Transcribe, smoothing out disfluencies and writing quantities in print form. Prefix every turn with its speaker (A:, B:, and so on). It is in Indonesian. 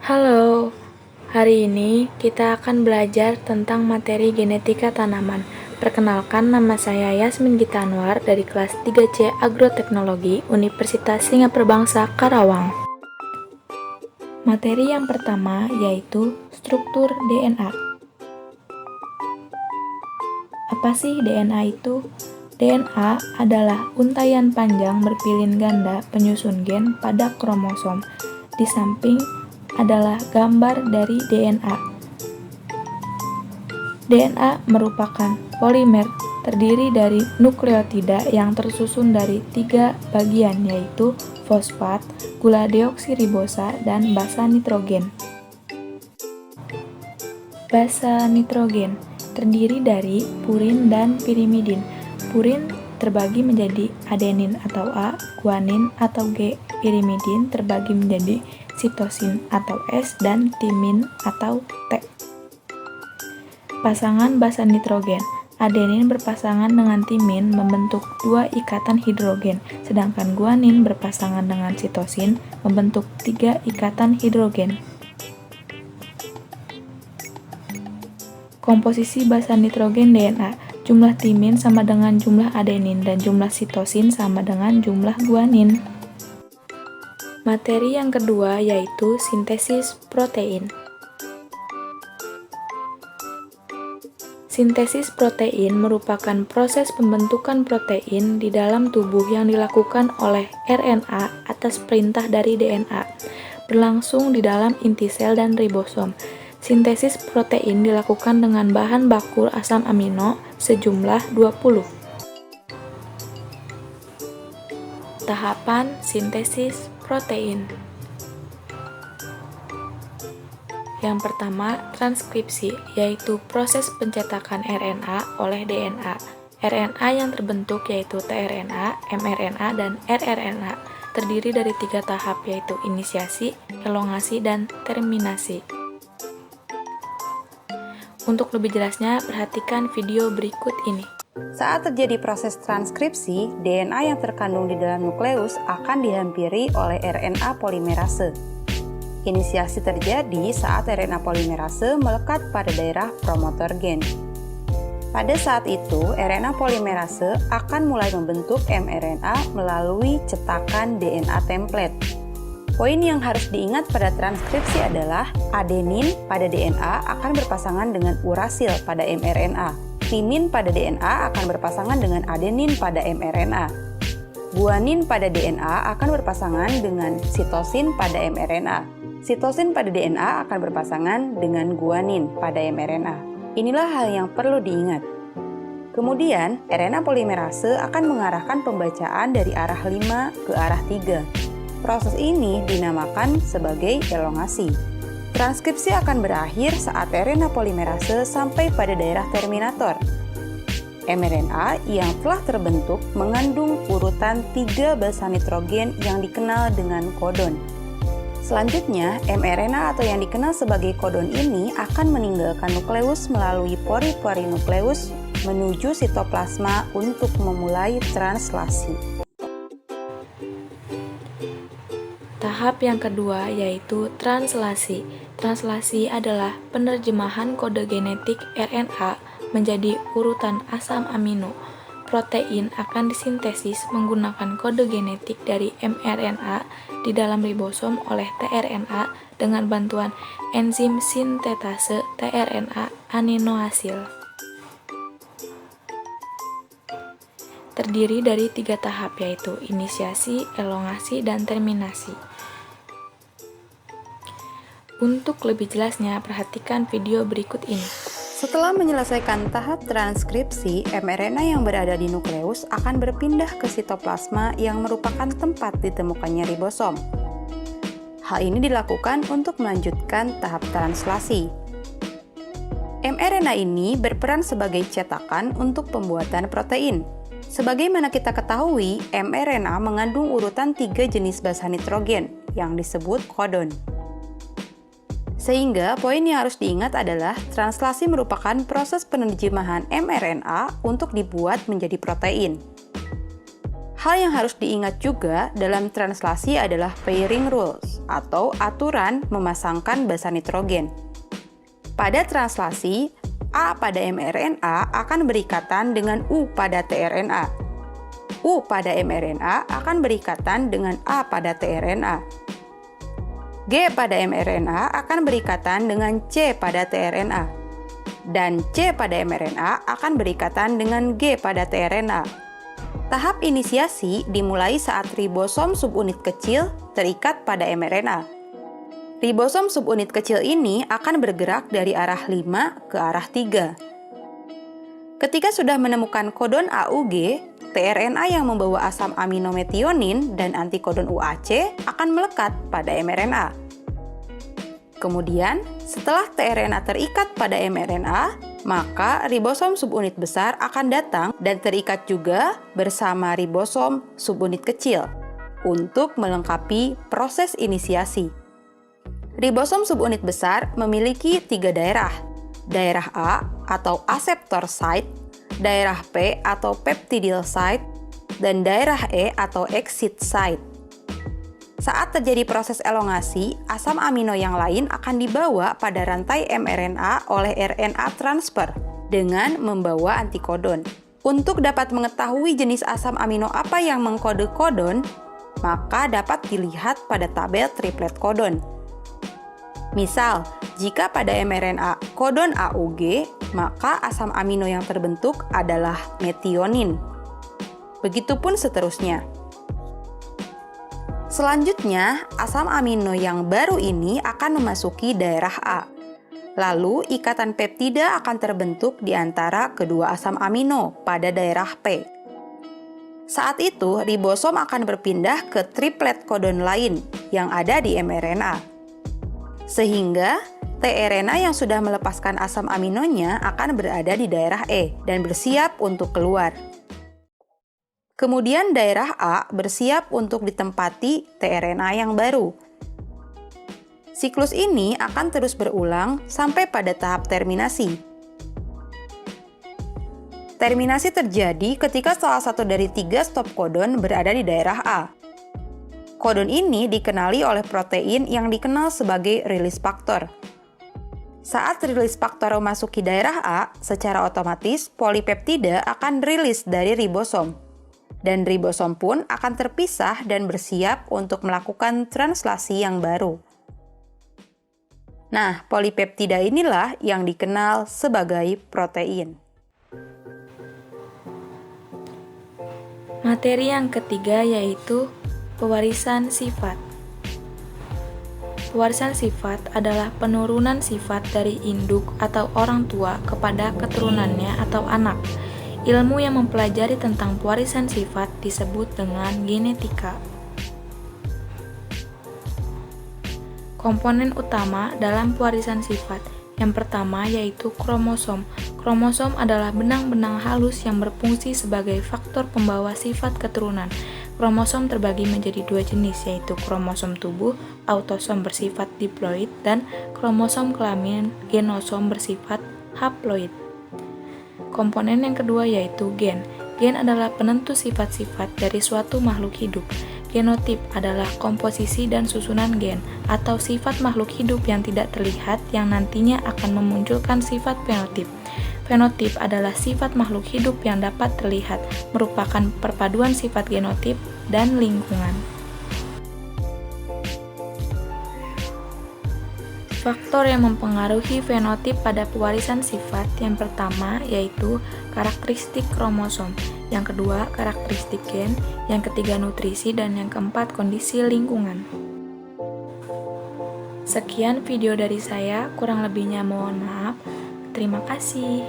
A: Halo, hari ini kita akan belajar tentang materi genetika tanaman. Perkenalkan, nama saya Yasmin Gita Anwar dari kelas 3C Agroteknologi Universitas Singapura Bangsa Karawang. Materi yang pertama yaitu struktur DNA. Apa sih DNA itu? DNA adalah untaian panjang berpilin ganda penyusun gen pada kromosom. Di samping adalah gambar dari DNA. DNA merupakan polimer terdiri dari nukleotida yang tersusun dari 3 bagian, yaitu fosfat, gula deoksiribosa, dan basa nitrogen. Basa nitrogen terdiri dari purin dan pirimidin. Purin terbagi menjadi adenin atau A, guanin atau G, pirimidin terbagi menjadi sitosin atau S, dan timin atau T. Pasangan basa nitrogen. Adenin berpasangan dengan timin membentuk 2 ikatan hidrogen, sedangkan guanin berpasangan dengan sitosin membentuk 3 ikatan hidrogen. Komposisi basa nitrogen DNA. Jumlah timin sama dengan jumlah adenin dan jumlah sitosin sama dengan jumlah guanin. Materi yang kedua yaitu sintesis protein. Sintesis protein merupakan proses pembentukan protein di dalam tubuh yang dilakukan oleh RNA atas perintah dari DNA, berlangsung di dalam inti sel dan ribosom. Sintesis protein dilakukan dengan bahan baku asam amino sejumlah 20. Tahapan sintesis protein. Yang pertama, transkripsi, yaitu proses pencetakan RNA oleh DNA. RNA yang terbentuk yaitu tRNA, mRNA, dan rRNA, terdiri dari 3 tahap yaitu inisiasi, elongasi, dan terminasi. Untuk lebih jelasnya, perhatikan video berikut ini.
B: Saat terjadi proses transkripsi, DNA yang terkandung di dalam nukleus akan dihampiri oleh RNA polimerase. Inisiasi terjadi saat RNA polimerase melekat pada daerah promotor gen. Pada saat itu, RNA polimerase akan mulai membentuk mRNA melalui cetakan DNA template. Poin yang harus diingat pada transkripsi adalah adenin pada DNA akan berpasangan dengan urasil pada mRNA. Timin pada DNA akan berpasangan dengan adenin pada mRNA. Guanin pada DNA akan berpasangan dengan sitosin pada mRNA. Sitosin pada DNA akan berpasangan dengan guanin pada mRNA. Inilah hal yang perlu diingat. Kemudian, RNA polimerase akan mengarahkan pembacaan dari arah 5 ke arah 3. Proses ini dinamakan sebagai elongasi. Transkripsi akan berakhir saat RNA polimerase sampai pada daerah terminator. mRNA yang telah terbentuk mengandung urutan 3 basa nitrogen yang dikenal dengan kodon. Selanjutnya, mRNA atau yang dikenal sebagai kodon ini akan meninggalkan nukleus melalui pori-pori nukleus menuju sitoplasma untuk memulai translasi.
A: Tahap yang kedua yaitu translasi. Translasi adalah penerjemahan kode genetik RNA menjadi urutan asam amino. Protein akan disintesis menggunakan kode genetik dari mRNA di dalam ribosom oleh tRNA dengan bantuan enzim sintetase tRNA aminoasil. Terdiri dari 3 tahap yaitu inisiasi, elongasi, dan terminasi. Untuk lebih jelasnya, perhatikan video berikut ini.
B: Setelah menyelesaikan tahap transkripsi, mRNA yang berada di nukleus akan berpindah ke sitoplasma yang merupakan tempat ditemukannya ribosom. Hal ini dilakukan untuk melanjutkan tahap translasi. mRNA ini berperan sebagai cetakan untuk pembuatan protein. Sebagaimana kita ketahui, mRNA mengandung urutan 3 jenis basa nitrogen yang disebut kodon. Sehingga poin yang harus diingat adalah translasi merupakan proses penerjemahan mRNA untuk dibuat menjadi protein. Hal yang harus diingat juga dalam translasi adalah pairing rules atau aturan memasangkan basa nitrogen. Pada translasi, A pada mRNA akan berikatan dengan U pada tRNA. U pada mRNA akan berikatan dengan A pada tRNA. G pada mRNA akan berikatan dengan C pada tRNA. Dan C pada mRNA akan berikatan dengan G pada tRNA. Tahap inisiasi dimulai saat ribosom subunit kecil terikat pada mRNA. Ribosom subunit kecil ini akan bergerak dari arah 5 ke arah 3. Ketika sudah menemukan kodon AUG, tRNA yang membawa asam amino metionin dan antikodon UAC akan melekat pada mRNA. Kemudian, setelah tRNA terikat pada mRNA, maka ribosom subunit besar akan datang dan terikat juga bersama ribosom subunit kecil untuk melengkapi proses inisiasi. Ribosom subunit besar memiliki 3 daerah. Daerah A atau aseptor site, daerah P atau peptidyl site, dan daerah E atau exit site. Saat terjadi proses elongasi, asam amino yang lain akan dibawa pada rantai mRNA oleh RNA transfer dengan membawa antikodon. Untuk dapat mengetahui jenis asam amino apa yang mengkode kodon, maka dapat dilihat pada tabel triplet kodon. Misal, jika pada mRNA kodon AUG, maka asam amino yang terbentuk adalah metionin. Begitupun seterusnya. Selanjutnya, asam amino yang baru ini akan memasuki daerah A. Lalu, ikatan peptida akan terbentuk di antara kedua asam amino pada daerah P. Saat itu, ribosom akan berpindah ke triplet kodon lain yang ada di mRNA. Sehingga, tRNA yang sudah melepaskan asam aminonya akan berada di daerah E dan bersiap untuk keluar. Kemudian daerah A bersiap untuk ditempati tRNA yang baru. Siklus ini akan terus berulang sampai pada tahap terminasi. Terminasi terjadi ketika salah satu dari 3 stop kodon berada di daerah A. Kodon ini dikenali oleh protein yang dikenal sebagai release factor. Saat release faktor memasuki daerah A, secara otomatis polipeptida akan rilis dari ribosom. Dan ribosom pun akan terpisah dan bersiap untuk melakukan translasi yang baru. Nah, polipeptida inilah yang dikenal sebagai protein.
A: Materi yang ketiga yaitu pewarisan sifat. Pewarisan sifat adalah penurunan sifat dari induk atau orang tua kepada keturunannya atau anak. Ilmu yang mempelajari tentang pewarisan sifat disebut dengan genetika. Komponen utama dalam pewarisan sifat yang pertama yaitu kromosom. Kromosom adalah benang-benang halus yang berfungsi sebagai faktor pembawa sifat keturunan. Kromosom terbagi menjadi 2 jenis, yaitu kromosom tubuh, autosom bersifat diploid, dan kromosom kelamin, genosom bersifat haploid. Komponen yang kedua yaitu gen. Gen adalah penentu sifat-sifat dari suatu makhluk hidup. Genotip adalah komposisi dan susunan gen atau sifat makhluk hidup yang tidak terlihat yang nantinya akan memunculkan sifat fenotip. Fenotip adalah sifat makhluk hidup yang dapat terlihat, merupakan perpaduan sifat genotip dan lingkungan. Faktor yang mempengaruhi fenotip pada pewarisan sifat yang pertama yaitu karakteristik kromosom, yang kedua karakteristik gen, yang ketiga nutrisi, dan yang keempat kondisi lingkungan. Sekian video dari saya, kurang lebihnya mohon maaf. Terima kasih.